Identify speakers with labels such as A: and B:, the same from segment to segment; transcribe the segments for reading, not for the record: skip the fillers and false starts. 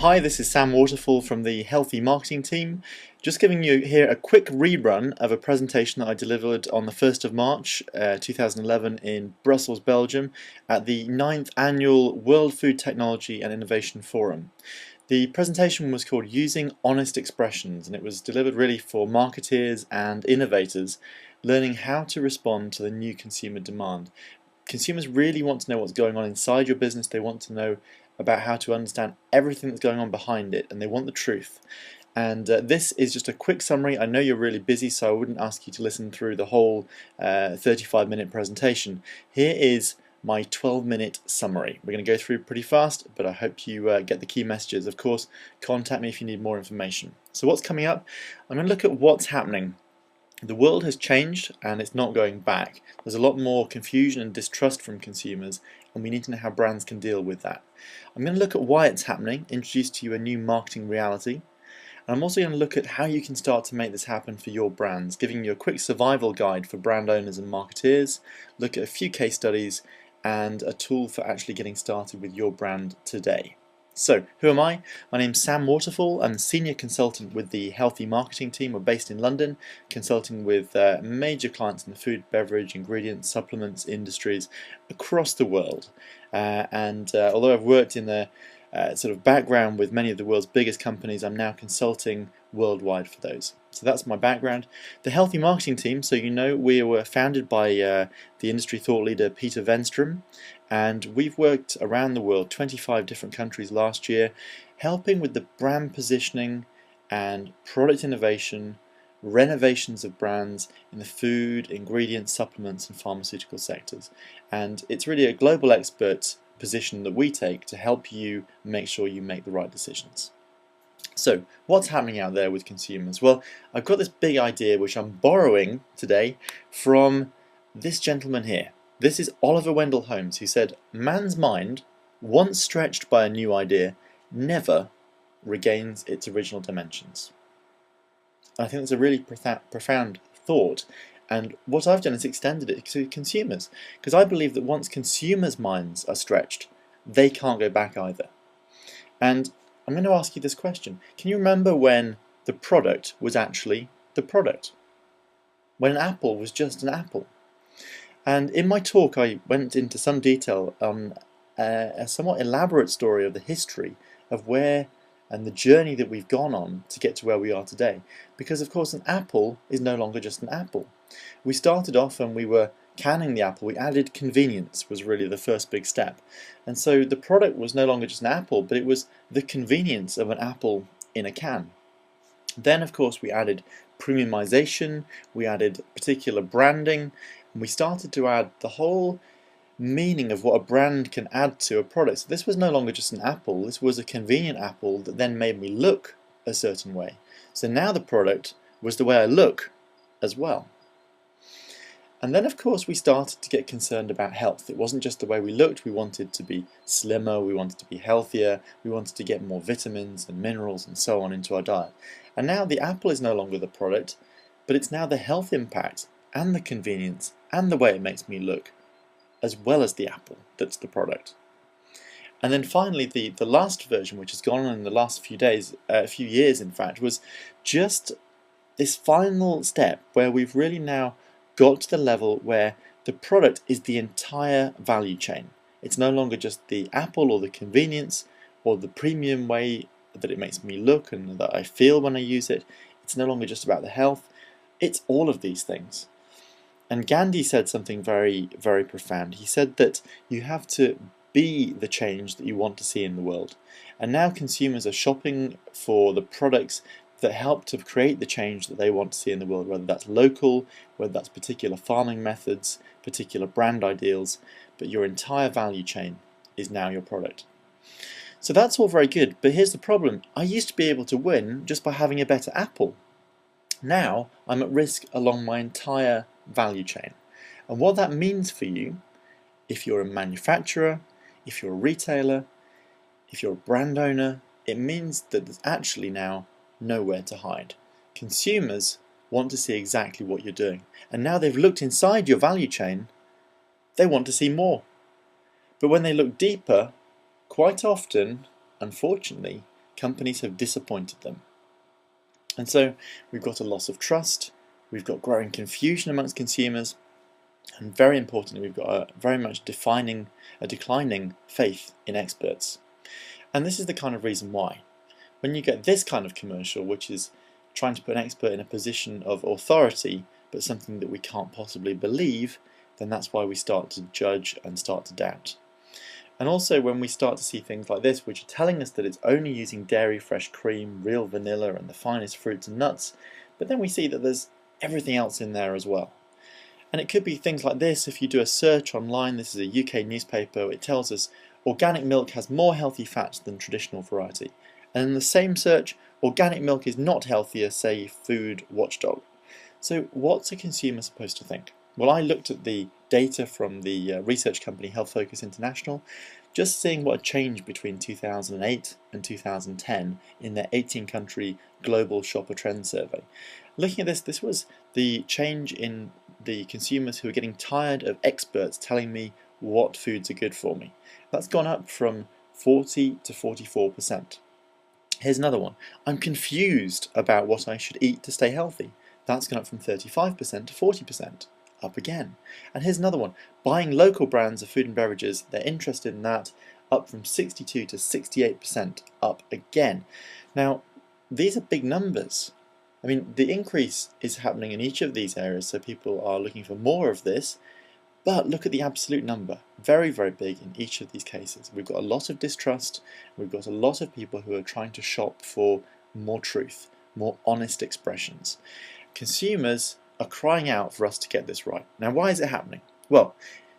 A: Hi, this is Sam Waterfall from the Healthy Marketing team. Just giving you here a quick rerun of a presentation that I delivered on the 1st of March 2011 in Brussels, Belgium at the 9th Annual World Food Technology and Innovation Forum. The presentation was called Using Honest Expressions, and it was delivered really for marketeers and innovators learning how to respond to the new consumer demand. Consumers really want to know what's going on inside your business. They want to know about how to understand everything that's going on behind it, and they want the truth. And this is just a quick summary. I know you're really busy, so I wouldn't ask you to listen through the whole 35-minute presentation. Here is my 12-minute summary. We're going to go through pretty fast, but I hope you get the key messages. Of course, contact me if you need more information. So what's coming up? I'm going to look at what's happening. The world has changed and it's not going back. There's a lot more confusion and distrust from consumers, and we need to know how brands can deal with that. I'm going to look at why it's happening, introduce to you a new marketing reality, and I'm also going to look at how you can start to make this happen for your brands, giving you a quick survival guide for brand owners and marketeers, look at a few case studies, and a tool for actually getting started with your brand today. So, who am I? My name's Sam Waterfall. I'm a senior consultant with the Healthy Marketing team. We're based in London, consulting with major clients in the food, beverage, ingredients, supplements industries across the world. Although I've worked in the sort of background with many of the world's biggest companies, I'm now consulting worldwide for those. So that's my background. The Healthy Marketing team, so you know, we were founded by the industry thought leader Peter Venstrom, and we've worked around the world, 25 different countries last year, helping with the brand positioning and product innovation, renovations of brands in the food, ingredients, supplements and pharmaceutical sectors. And it's really a global expert position that we take to help you make sure you make the right decisions. So, what's happening out there with consumers? Well, I've got this big idea which I'm borrowing today from this gentleman here. This is Oliver Wendell Holmes, who said, "Man's mind, once stretched by a new idea, never regains its original dimensions." And I think that's a really profound thought. And what I've done is extended it to consumers, because I believe that once consumers' minds are stretched, they can't go back either. And I'm going to ask you this question. Can you remember when the product was actually the product? When an apple was just an apple? And in my talk I went into some detail on a somewhat elaborate story of the history of where and the journey that we've gone on to get to where we are today. Because of course an apple is no longer just an apple. We started off and we were canning the apple. We added convenience, was really the first big step. And so the product was no longer just an apple, but it was the convenience of an apple in a can. Then of course we added premiumization, we added particular branding, and we started to add the whole meaning of what a brand can add to a product. So this was no longer just an apple, this was a convenient apple that then made me look a certain way. So now the product was the way I look as well. And then of course we started to get concerned about health. It wasn't just the way we looked, we wanted to be slimmer, we wanted to be healthier, we wanted to get more vitamins and minerals and so on into our diet. And now the apple is no longer the product, but it's now the health impact and the convenience and the way it makes me look, as well as the apple that's the product. And then finally the last version, which has gone on in the last few days, a few years in fact, was just this final step where we've really now got to the level where the product is the entire value chain. It's no longer just the apple or the convenience or the premium way that it makes me look and that I feel when I use it. It's no longer just about the health. It's all of these things. And Gandhi said something very, very profound. He said that you have to be the change that you want to see in the world. And now consumers are shopping for the products that help to create the change that they want to see in the world, whether that's local, whether that's particular farming methods, particular brand ideals, but your entire value chain is now your product. So that's all very good, but here's the problem. I used to be able to win just by having a better apple. Now I'm at risk along my entire value chain. And what that means for you, if you're a manufacturer, if you're a retailer, if you're a brand owner, it means that there's actually now nowhere to hide. Consumers want to see exactly what you're doing, and now they've looked inside your value chain, they want to see more. But when they look deeper, quite often, unfortunately, companies have disappointed them. And so we've got a loss of trust, we've got growing confusion amongst consumers, and very importantly, we've got a very much a declining faith in experts. And this is the kind of reason why. When you get this kind of commercial, which is trying to put an expert in a position of authority, but something that we can't possibly believe, then that's why we start to judge and start to doubt. And also when we start to see things like this, which are telling us that it's only using dairy, fresh cream, real vanilla and the finest fruits and nuts, but then we see that there's everything else in there as well. And it could be things like this. If you do a search online, this is a UK newspaper, it tells us organic milk has more healthy fats than traditional variety. And in the same search, organic milk is not healthier, say Food Watchdog. So what's a consumer supposed to think? Well, I looked at the data from the research company Health Focus International, just seeing what had changed between 2008 and 2010 in their 18-country global shopper trend survey. Looking at this, this was the change in the consumers who are getting tired of experts telling me what foods are good for me. That's gone up from 40 to 44%. Here's another one. I'm confused about what I should eat to stay healthy. That's gone up from 35% to 40%. Up again. And here's another one. Buying local brands of food and beverages, they're interested in that, up from 62 to 68%, up again. Now, these are big numbers. I mean, the increase is happening in each of these areas, so people are looking for more of this, but look at the absolute number. Very, very big in each of these cases. We've got a lot of distrust, we've got a lot of people who are trying to shop for more truth, more honest expressions. Consumers are crying out for us to get this right. Now, why is it happening? Well,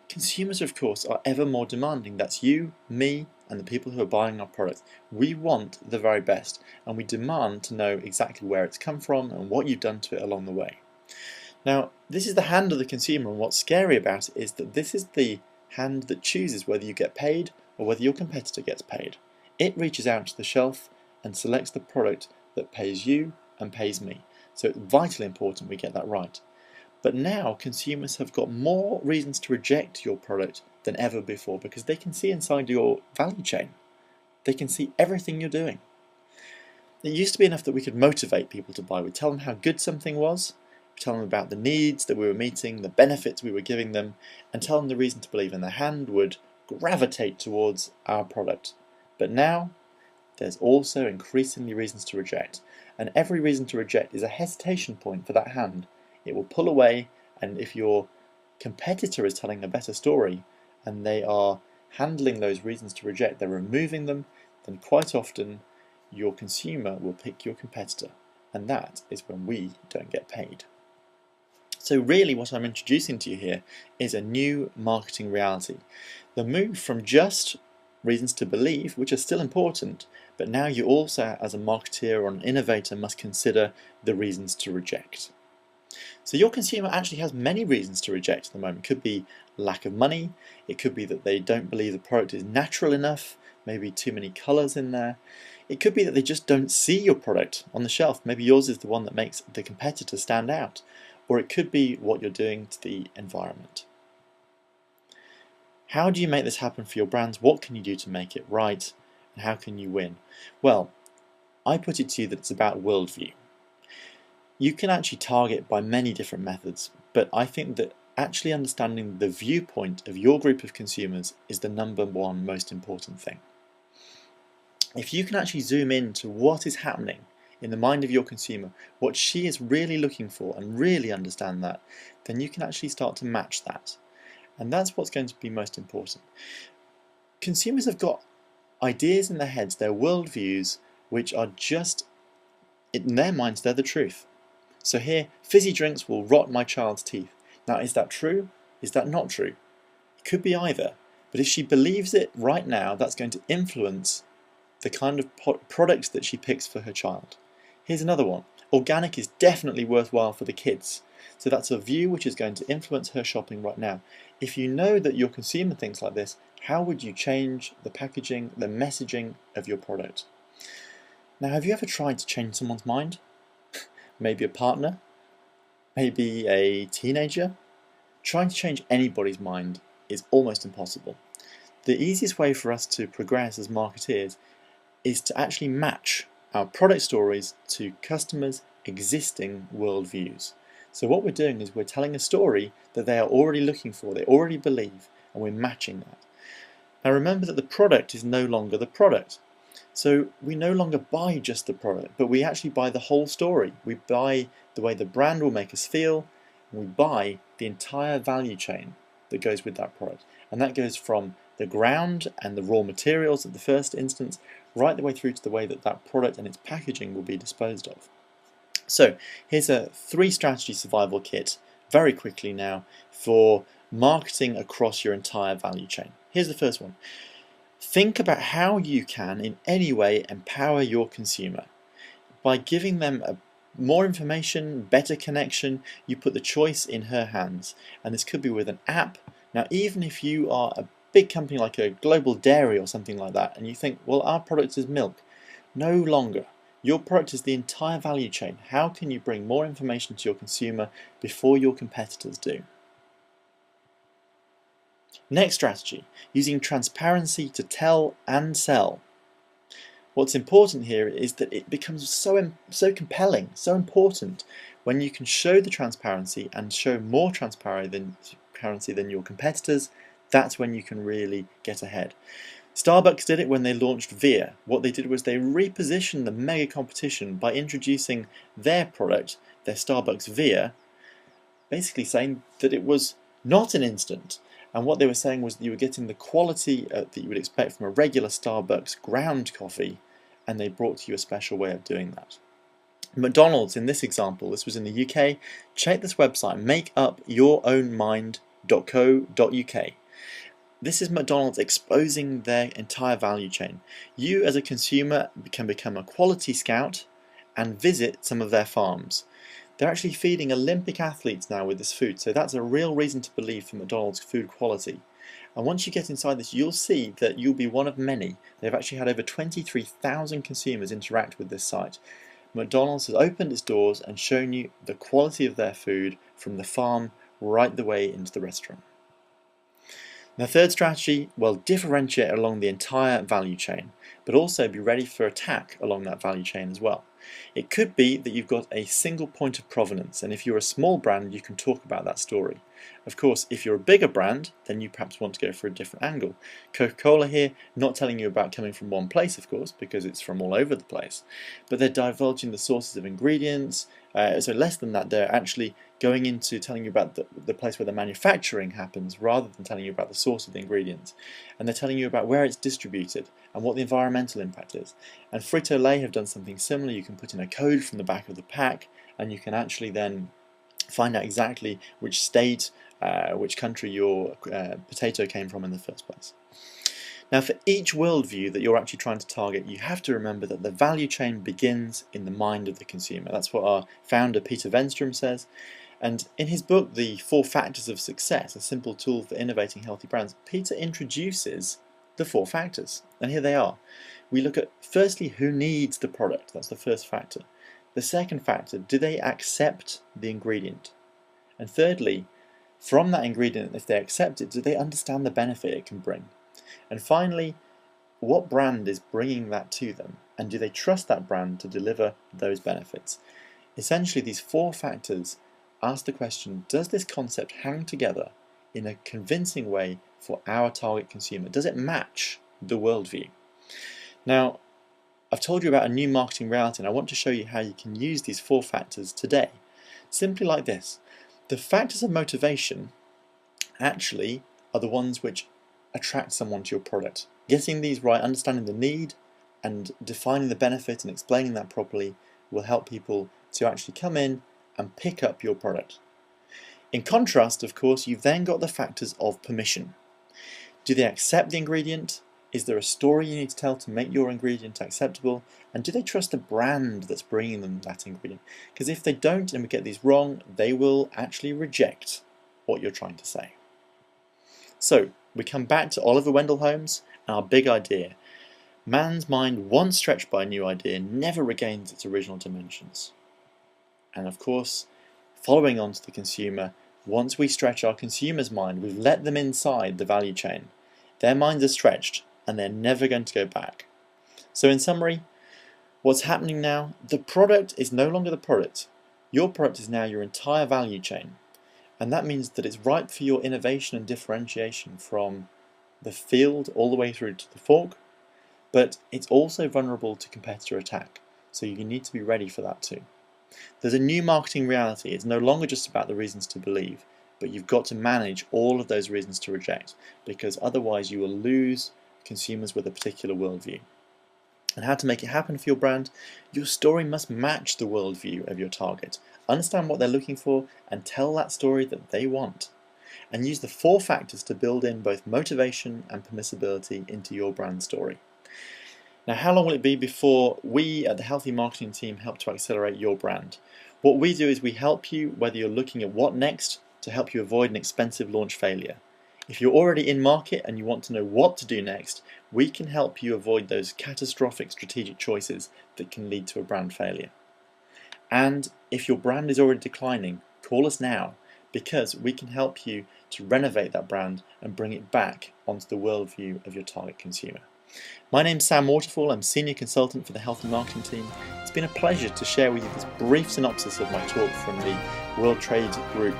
A: consumers, of course, are ever more demanding. That's you, me, and the people who are buying our products. We want the very best, and we demand to know exactly where it's come from and what you've done to it along the way. Now, this is the hand of the consumer, and what's scary about it is that this is the hand that chooses whether you get paid or whether your competitor gets paid. It reaches out to the shelf and selects the product that pays you and pays me. So it's vitally important we get that right. But now consumers have got more reasons to reject your product than ever before because they can see inside your value chain. They can see everything you're doing. It used to be enough that we could motivate people to buy. We'd tell them how good something was, we'd tell them about the needs that we were meeting, the benefits we were giving them, and tell them the reason to believe, and their hand would gravitate towards our product. But now, there's also increasingly reasons to reject. And every reason to reject is a hesitation point for that hand. It will pull away, and if your competitor is telling a better story and they are handling those reasons to reject, they're removing them, then quite often your consumer will pick your competitor, and that is when we don't get paid. So really what I'm introducing to you here is a new marketing reality. The move from just reasons to believe, which are still important, but now you also, as a marketeer or an innovator, must consider the reasons to reject. So your consumer actually has many reasons to reject at the moment. It could be lack of money, it could be that they don't believe the product is natural enough, maybe too many colours in there. It could be that they just don't see your product on the shelf. Maybe yours is the one that makes the competitor stand out. Or it could be what you're doing to the environment. How do you make this happen for your brands? What can you do to make it right? And how can you win? Well, I put it to you that it's about worldview. You can actually target by many different methods, but I think that actually understanding the viewpoint of your group of consumers is the number one most important thing. If you can actually zoom in to what is happening in the mind of your consumer, what she is really looking for, and really understand that, then you can actually start to match that. And that's what's going to be most important. Consumers have got ideas in their heads, their worldviews, which are just, in their minds, they're the truth. So here, fizzy drinks will rot my child's teeth. Now, is that true? Is that not true? It could be either. But if she believes it right now, that's going to influence the kind of products that she picks for her child. Here's another one. Organic is definitely worthwhile for the kids. So that's a view which is going to influence her shopping right now. If you know that your consumer thinks like this, how would you change the packaging, the messaging of your product? Now, have you ever tried to change someone's mind? Maybe a partner? Maybe a teenager? Trying to change anybody's mind is almost impossible. The easiest way for us to progress as marketeers is to actually match our product stories to customers' existing worldviews. So what we're doing is we're telling a story that they are already looking for, they already believe, and we're matching that. Now remember that the product is no longer the product. So we no longer buy just the product, but we actually buy the whole story. We buy the way the brand will make us feel, and we buy the entire value chain that goes with that product. And that goes from the ground and the raw materials at the first instance, right the way through to the way that that product and its packaging will be disposed of. So here's a 3-strategy survival kit, very quickly now, for marketing across your entire value chain. Here's the first one. Think about how you can in any way empower your consumer. By giving them more information, better connection, you put the choice in her hands. And this could be with an app. Now even if you are a big company like a global dairy or something like that, and you think, well, our product is milk. No longer. Your product is the entire value chain. How can you bring more information to your consumer before your competitors do? Next strategy, using transparency to tell and sell. What's important here is that it becomes so compelling, so important when you can show the transparency and show more transparency than your competitors. That's when you can really get ahead. Starbucks did it when they launched Veer. What they did was they repositioned the mega competition by introducing their product, their Starbucks Veer, basically saying that it was not an instant. And what they were saying was that you were getting the quality that you would expect from a regular Starbucks ground coffee, and they brought to you a special way of doing that. McDonald's, in this example, this was in the UK, check this website, makeupyourownmind.co.uk. This is McDonald's exposing their entire value chain. You as a consumer can become a quality scout and visit some of their farms. They're actually feeding Olympic athletes now with this food, so that's a real reason to believe for McDonald's food quality. And once you get inside this, you'll see that you'll be one of many. They've actually had over 23,000 consumers interact with this site. McDonald's has opened its doors and shown you the quality of their food from the farm right the way into the restaurant. Now, third strategy, well, differentiate along the entire value chain, but also be ready for attack along that value chain as well. It could be that you've got a single point of provenance, and if you're a small brand, you can talk about that story. Of course, if you're a bigger brand, then you perhaps want to go for a different angle. Coca-Cola here, not telling you about coming from one place, of course, because it's from all over the place, but they're divulging the sources of ingredients. So less than that, they're actually going into telling you about the place where the manufacturing happens rather than telling you about the source of the ingredients. And they're telling you about where it's distributed and what the environmental impact is. And Frito-Lay have done something similar. You can put in a code from the back of the pack, and you can actually then find out exactly which state, which country your potato came from in the first place. Now, for each worldview that you're actually trying to target, you have to remember that the value chain begins in the mind of the consumer. That's what our founder, Peter Venstrom, says. And in his book, The 4 Factors of Success, a simple tool for innovating healthy brands, Peter introduces the 4 factors. And here they are. We look at, firstly, who needs the product. That's the first factor. The second factor, do they accept the ingredient? And thirdly, from that ingredient, if they accept it, do they understand the benefit it can bring? And finally, what brand is bringing that to them? And do they trust that brand to deliver those benefits? Essentially, these 4 factors ask the question, does this concept hang together in a convincing way for our target consumer? Does it match the worldview? Now, I've told you about a new marketing reality, and I want to show you how you can use these 4 factors today. Simply like this. The factors of motivation actually are the ones which attract someone to your product. Getting these right, understanding the need and defining the benefit and explaining that properly will help people to actually come in and pick up your product. In contrast, of course, you've then got the factors of permission. Do they accept the ingredient? Is there a story you need to tell to make your ingredient acceptable? And do they trust the brand that's bringing them that ingredient? Because if they don't and we get these wrong, they will actually reject what you're trying to say. So, we come back to Oliver Wendell Holmes and our big idea. Man's mind, once stretched by a new idea, never regains its original dimensions. And of course, following on to the consumer, once we stretch our consumer's mind, we've let them inside the value chain. Their minds are stretched and they're never going to go back. So in summary, what's happening now, the product is no longer the product. Your product is now your entire value chain. And that means that it's ripe for your innovation and differentiation from the field all the way through to the fork, but it's also vulnerable to competitor attack. So you need to be ready for that too. There's a new marketing reality. It's no longer just about the reasons to believe, but you've got to manage all of those reasons to reject, because otherwise you will lose consumers with a particular worldview. And how to make it happen for your brand? Your story must match the worldview of your target. Understand what they're looking for and tell that story that they want. And use the 4 factors to build in both motivation and permissibility into your brand story. Now, how long will it be before we at the Healthy Marketing team help to accelerate your brand? What we do is we help you, whether you're looking at what next, to help you avoid an expensive launch failure. If you're already in market and you want to know what to do next, we can help you avoid those catastrophic strategic choices that can lead to a brand failure. And if your brand is already declining, call us now, because we can help you to renovate that brand and bring it back onto the worldview of your target consumer. My name's Sam Waterfall. I'm Senior Consultant for the Healthy Marketing team. It's been a pleasure to share with you this brief synopsis of my talk from the World Trade Group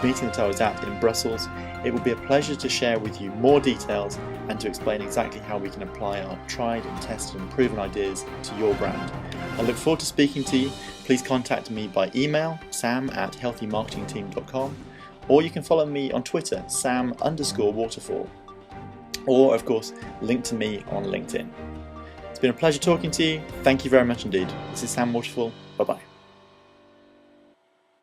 A: meeting that I was at in Brussels. It will be a pleasure to share with you more details and to explain exactly how we can apply our tried and tested and proven ideas to your brand. I look forward to speaking to you. Please contact me by email, sam@healthymarketingteam.com, or you can follow me on Twitter, sam_waterfall, or of course, link to me on LinkedIn. It's been a pleasure talking to you. Thank you very much indeed. This is Sam Waterfall. Bye-bye.